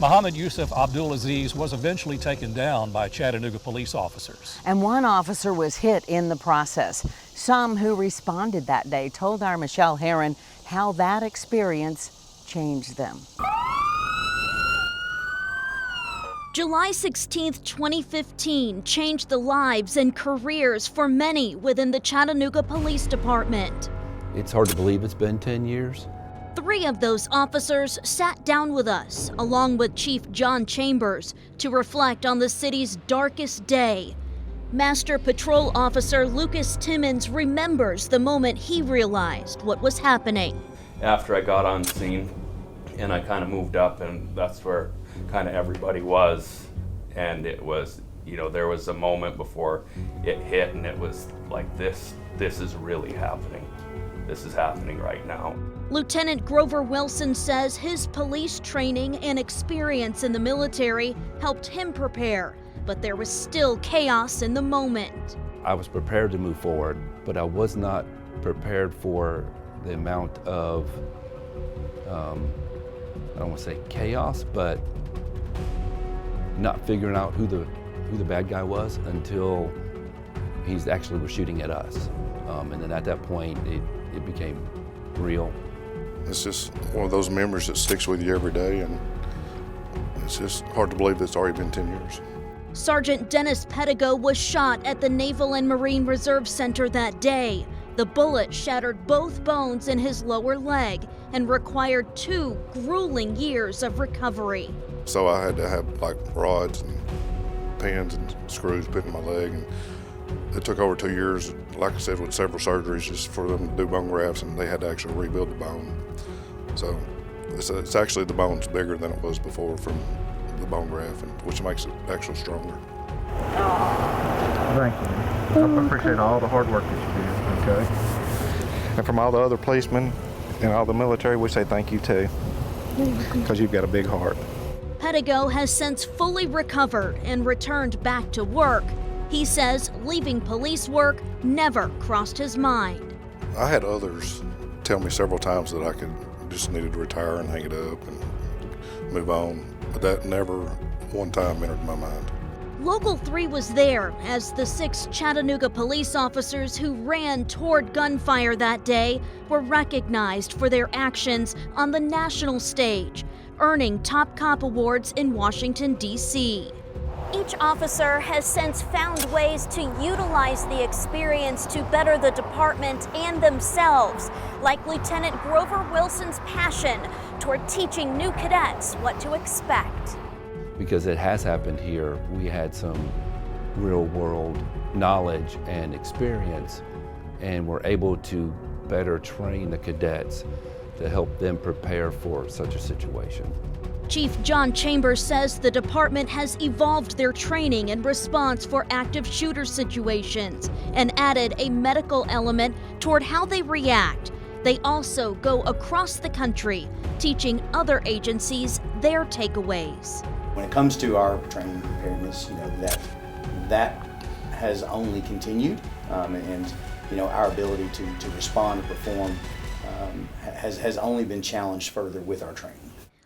Mohammed Yusuf Abdulaziz was eventually taken down by Chattanooga police officers. And one officer was hit in the process. Some who responded that day told our Michelle Heron how that experience changed them. July 16, 2015 changed the lives and careers for many within the Chattanooga Police Department. It's hard to believe it's been 10 years. 3 of those officers sat down with us, along with Chief John Chambers, to reflect on the city's darkest day. Master Patrol Officer Lucas Timmons remembers the moment he realized what was happening. After I got on scene and I kind of moved up, and that's where kind of everybody was, and it was, there was a moment before it hit, and it was like, this is really happening. This is happening right now. Lieutenant Grover Wilson says his police training and experience in the military helped him prepare, but there was still chaos in the moment. I was prepared to move forward, but I was not prepared for the amount of, I don't want to say chaos, but not figuring out who the bad guy was until he actually was shooting at us. And then at that point, it became real. It's just one of those memories that sticks with you every day, and it's just hard to believe that it's already been 10 years. Sergeant Dennis Pettigo was shot at the Naval and Marine Reserve Center that day. The bullet shattered both bones in his lower leg and required 2 grueling years of recovery. So I had to have like rods and pins and screws put in my leg, and it took over 2 years, like I said, with several surgeries just for them to do bone grafts, and they had to actually rebuild the bone. So it's actually, the bone's bigger than it was before from the bone graft, which makes it actually stronger. Thank you. I appreciate all the hard work that you do, okay? And from all the other policemen and all the military, we say thank you too, because you've got a big heart. Pettigo has since fully recovered and returned back to work. He says leaving police work never crossed his mind. I had others tell me several times that I just needed to retire and hang it up and move on, but that never one time entered my mind. Local 3 was there as the 6 Chattanooga police officers who ran toward gunfire that day were recognized for their actions on the national stage, earning top cop awards in Washington, D.C. Each officer has since found ways to utilize the experience to better the department and themselves, like Lieutenant Grover Wilson's passion toward teaching new cadets what to expect. Because it has happened here, we had some real world knowledge and experience, and we're able to better train the cadets to help them prepare for such a situation. Chief John Chambers says the department has evolved their training and response for active shooter situations and added a medical element toward how they react. They also go across the country, teaching other agencies their takeaways. When it comes to our training preparedness, that has only continued, and our ability to respond and perform has only been challenged further with our training.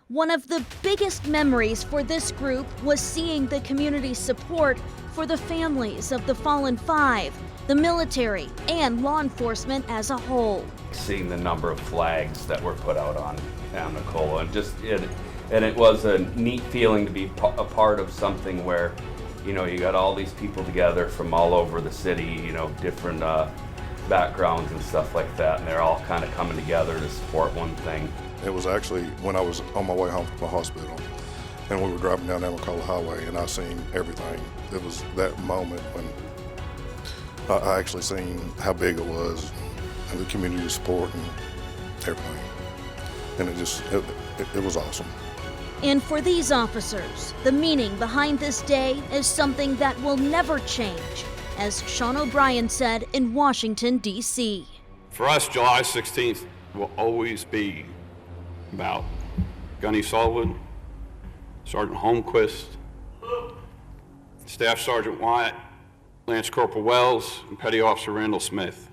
One of the biggest memories for this group was seeing the community support for the families of the fallen 5, the military, and law enforcement as a whole. Seeing the number of flags that were put out on Nicola, and it was a neat feeling to be a part of something where, you got all these people together from all over the city, different backgrounds and stuff like that, and they're all kind of coming together to support one thing. It was actually when I was on my way home from the hospital, and we were driving down Nicola Highway, and I seen everything. It was that moment when I actually seen how big it was, and the community support and everything. And it was awesome. And for these officers, the meaning behind this day is something that will never change, as Sean O'Brien said in Washington, D.C. For us, July 16th will always be about Gunny Sullivan, Sergeant Holmquist, Staff Sergeant Wyatt, Lance Corporal Wells, and Petty Officer Randall Smith.